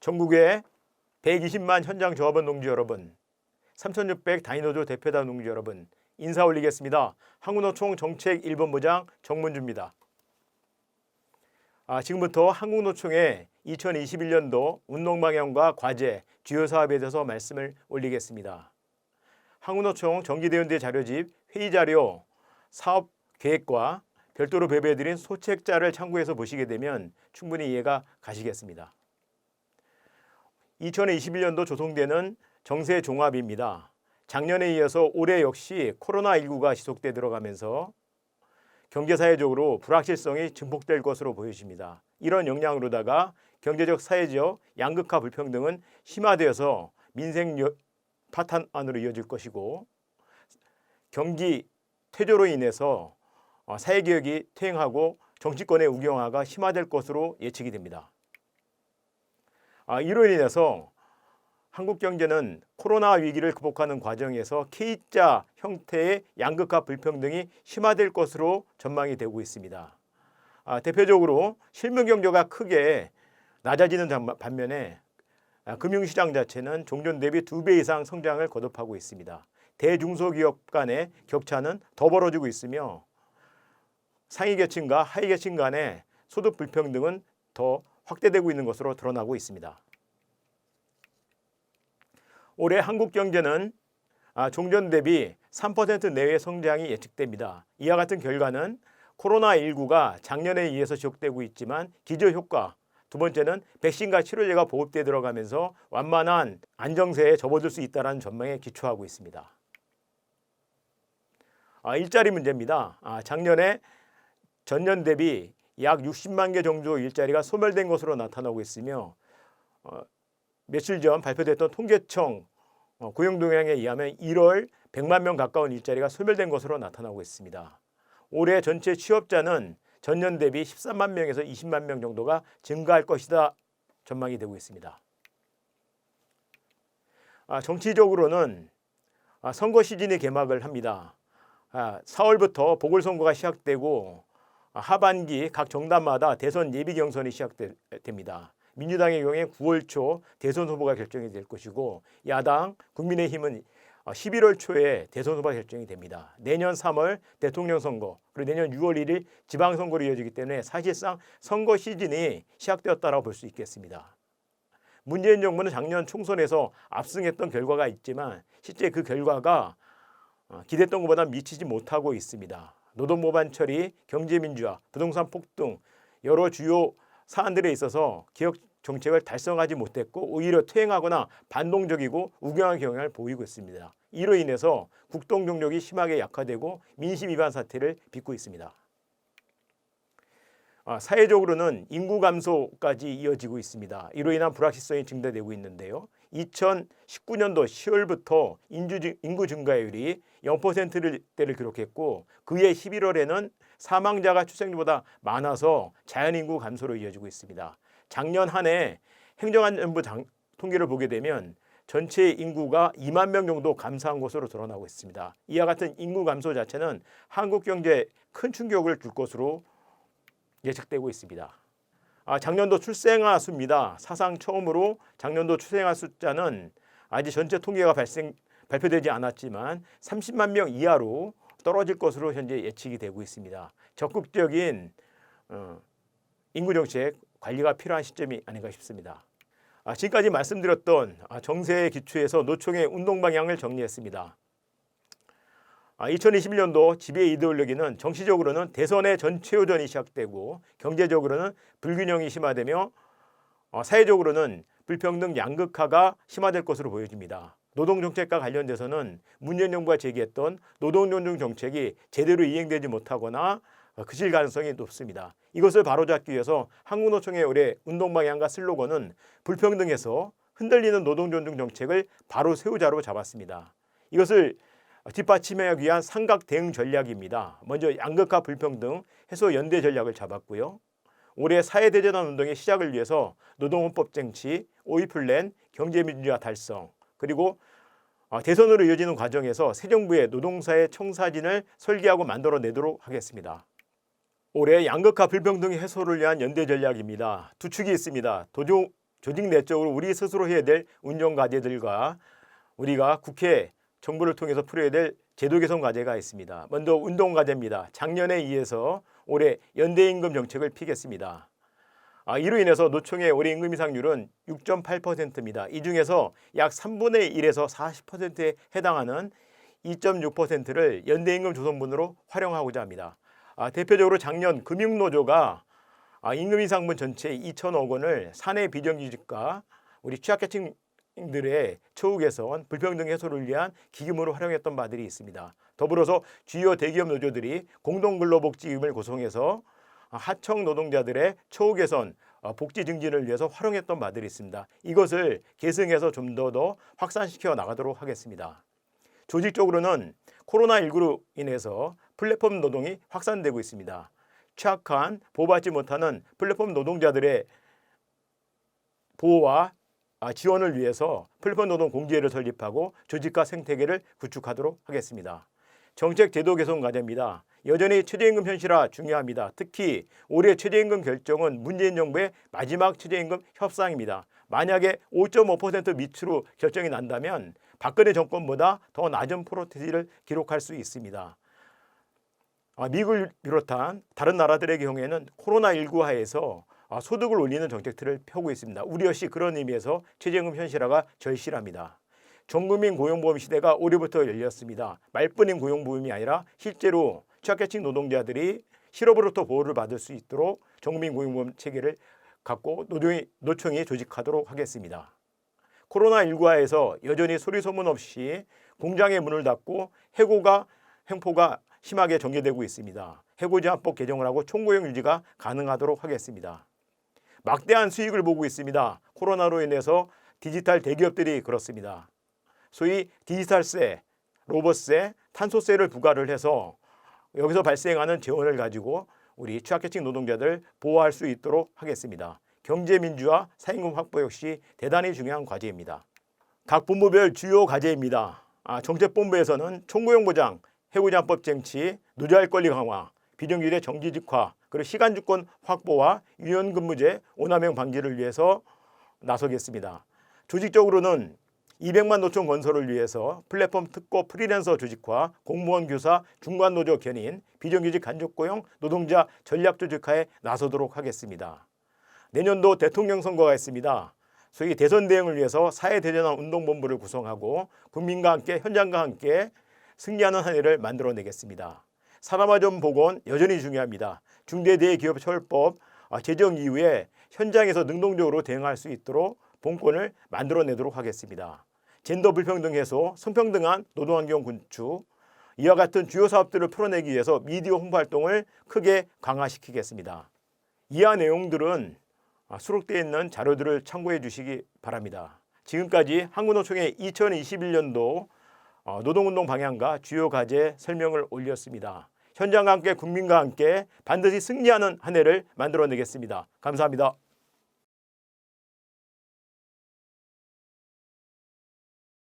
전국의 120만 현장 조합원 농지 여러분, 3600 단위노조 대표단 농지 여러분, 인사 올리겠습니다. 한국노총 정책 1본부장 정문주입니다. 지금부터 한국노총의 2021년도 운동방향과 과제, 주요 사업에 대해서 말씀을 올리겠습니다. 한국노총 정기대원대 자료집, 회의자료, 사업계획과 별도로 배부해드린 소책자를 참고해서 보시게 되면 충분히 이해가 가시겠습니다. 2021년도 조성되는 정세종합입니다. 작년에 이어서 올해 역시 코로나19가 지속돼 들어가면서 경제사회적으로 불확실성이 증폭될 것으로 보여집니다. 이런 영향으로다가 경제적, 사회적 양극화 불평등은 심화되어서 민생 파탄으로 이어질 것이고 경기 퇴조로 인해서 사회개혁이 퇴행하고 정치권의 우경화가 심화될 것으로 예측이 됩니다. 이로 인해서 한국 경제는 코로나 위기를 극복하는 과정에서 K자 형태의 양극화 불평등이 심화될 것으로 전망이 되고 있습니다. 대표적으로 실물 경제가 크게 낮아지는 반면에 금융시장 자체는 종전 대비 2배 이상 성장을 거듭하고 있습니다. 대중소기업 간의 격차는 더 벌어지고 있으며 상위계층과 하위계층 간의 소득 불평등은 더 확대되고 있는 것으로 드러나고 있습니다. 올해 한국 경제는 종전 대비 3% 내외 성장이 예측됩니다. 이와 같은 결과는 코로나19가 작년에 의해서 지속되고 있지만 기저효과, 두 번째는 백신과 치료제가 보급돼 들어가면서 완만한 안정세에 접어들 수 있다는 전망에 기초하고 있습니다. 일자리 문제입니다. 작년에 전년 대비 약 60만 개 정도 일자리가 소멸된 것으로 나타나고 있으며 며칠 전 발표됐던 통계청 고용동향에 의하면 1월 100만 명 가까운 일자리가 소멸된 것으로 나타나고 있습니다. 올해 전체 취업자는 전년 대비 13만 명에서 20만 명 정도가 증가할 것이다 전망이 되고 있습니다. 정치적으로는 선거 시즌이 개막을 합니다. 4월부터 보궐선거가 시작되고 하반기 각 정당마다 대선 예비 경선이 시작됩니다. 민주당의 경우에 9월 초 대선 후보가 결정이 될 것이고 야당 국민의힘은 11월 초에 대선 후보가 결정이 됩니다. 내년 3월 대통령 선거 그리고 내년 6월 1일 지방선거로 이어지기 때문에 사실상 선거 시즌이 시작되었다고 볼 수 있겠습니다. 문재인 정부는 작년 총선에서 압승했던 결과가 있지만 실제 그 결과가 기대했던 것보다 미치지 못하고 있습니다. 노동법안 처리, 경제민주화, 부동산 폭등 여러 주요 사안들에 있어서 개혁 정책을 달성하지 못했고 오히려 퇴행하거나 반동적이고 우경한 경향을 보이고 있습니다. 이로 인해서 국동 동력이 심하게 약화되고 민심 위반 사태를 빚고 있습니다. 사회적으로는 인구 감소까지 이어지고 있습니다. 이로 인한 불확실성이 증대되고 있는데요. 2019년도 10월부터 인구 증가율이 0%대를 기록했고 그해 11월에는 사망자가 출생률보다 많아서 자연인구 감소로 이어지고 있습니다. 작년 한 해 행정안전부 통계를 보게 되면 전체 인구가 2만 명 정도 감소한 것으로 드러나고 있습니다. 이와 같은 인구 감소 자체는 한국 경제에 큰 충격을 줄 것으로 예측되고 있습니다. 작년도 출생아 수입니다. 사상 처음으로 작년도 출생아 숫자는 아직 전체 통계가 발표되지 않았지만 30만 명 이하로 떨어질 것으로 현재 예측이 되고 있습니다. 적극적인 인구정책 관리가 필요한 시점이 아닌가 싶습니다. 지금까지 말씀드렸던 정세에 기초해서 노총의 운동 방향을 정리했습니다. 2021년도 지배 이데올로기는 정치적으로는 대선의 전체호전이 시작되고 경제적으로는 불균형이 심화되며 사회적으로는 불평등 양극화가 심화될 것으로 보여집니다. 노동정책과 관련돼서는 문재인 정부가 제기했던 노동존중 정책이 제대로 이행되지 못하거나 그칠 가능성이 높습니다. 이것을 바로잡기 위해서 한국노총의 올해 운동방향과 슬로건은 불평등에서 흔들리는 노동존중 정책을 바로 세우자로 잡았습니다. 이것을 뒷받침하기 위한 삼각 대응 전략입니다. 먼저 양극화 불평등 해소 연대 전략을 잡았고요. 올해 사회대전환 운동의 시작을 위해서 노동헌법 쟁취, 5.2 플랜, 경제민주화 달성, 그리고 대선으로 이어지는 과정에서 새 정부의 노동사회 청사진을 설계하고 만들어내도록 하겠습니다. 올해 양극화 불평등 해소를 위한 연대 전략입니다. 두 축이 있습니다. 조직 내적으로 우리 스스로 해야 될 운영 과제들과 우리가 국회, 정부를 통해서 풀어야 될 제도 개선 과제가 있습니다. 먼저 운동 과제입니다. 작년에 이어서 올해 연대임금 정책을 피겠습니다. 이로 인해서 노총의 올해 임금 인상률은 6.8%입니다. 이 중에서 약 3분의 1에서 40%에 해당하는 2.6%를 연대임금 조성분으로 활용하고자 합니다. 대표적으로 작년 금융노조가 임금 인상분 전체 2천억 원을 사내 비정규직과 우리 취약계층들의 처우 개선, 불평등 해소를 위한 기금으로 활용했던 바들이 있습니다. 더불어서 주요 대기업 노조들이 공동근로복지임을 구성해서 하청 노동자들의 처우 개선, 복지 증진을 위해서 활용했던 바들이 있습니다. 이것을 계승해서 좀 더 확산시켜 나가도록 하겠습니다. 조직적으로는 코로나19로 인해서 플랫폼 노동이 확산되고 있습니다. 취약한 보호받지 못하는 플랫폼 노동자들의 보호와 지원을 위해서 플랫폼 노동 공제회를 설립하고 조직과 생태계를 구축하도록 하겠습니다. 정책 제도 개선 과제입니다. 여전히 최저임금 현실화 중요합니다. 특히 올해 최저임금 결정은 문재인 정부의 마지막 최저임금 협상입니다. 만약에 5.5% 밑으로 결정이 난다면 박근혜 정권보다 더 낮은 프로테지를 기록할 수 있습니다. 미국을 비롯한 다른 나라들의 경우에는 코로나19 하에서 소득을 올리는 정책들을 펴고 있습니다. 우리 역시 그런 의미에서 최저임금 현실화가 절실합니다. 전국민 고용보험 시대가 올해부터 열렸습니다. 말뿐인 고용보험이 아니라 실제로 취약계층 노동자들이 실업으로부터 보호를 받을 수 있도록 전국민 고용보험 체계를 갖고 노총이 조직하도록 하겠습니다. 코로나19 하에서 여전히 소리 소문 없이 공장의 문을 닫고 해고가 횡포가 심하게 전개되고 있습니다. 해고제한법 개정을 하고 총고용 유지가 가능하도록 하겠습니다. 막대한 수익을 보고 있습니다. 코로나로 인해서 디지털 대기업들이 그렇습니다. 소위 디지털세, 로봇세, 탄소세를 부과를 해서 여기서 발생하는 재원을 가지고 우리 취약계층 노동자들 보호할 수 있도록 하겠습니다. 경제민주화, 사임금 확보 역시 대단히 중요한 과제입니다. 각 본부별 주요 과제입니다. 정책본부에서는 총고용보장, 해고제한법 쟁취, 노조할 권리 강화, 비정규직의 정규직화, 그리고 시간주권 확보와 유연근무제 오남용 방지를 위해서 나서겠습니다. 조직적으로는 200만 노총 건설을 위해서 플랫폼 특고 프리랜서 조직화, 공무원 교사 중간노조 견인, 비정규직 간접고용 노동자 전략조직화에 나서도록 하겠습니다. 내년도 대통령 선거가 있습니다. 소위 대선 대응을 위해서 사회대전환 운동본부를 구성하고 국민과 함께 현장과 함께 승리하는 한 해를 만들어내겠습니다. 산업화점 복원 여전히 중요합니다. 중대대기업처벌법 제정 이후에 현장에서 능동적으로 대응할 수 있도록 본권을 만들어내도록 하겠습니다. 젠더 불평등 해소, 성평등한 노동환경 구축, 이와 같은 주요 사업들을 풀어내기 위해서 미디어 홍보 활동을 크게 강화시키겠습니다. 이하 내용들은 수록되어 있는 자료들을 참고해 주시기 바랍니다. 지금까지 한국노총의 2021년도 노동운동 방향과 주요 과제 설명을 올렸습니다. 현장과 함께 국민과 함께 반드시 승리하는 한 해를 만들어내겠습니다. 감사합니다.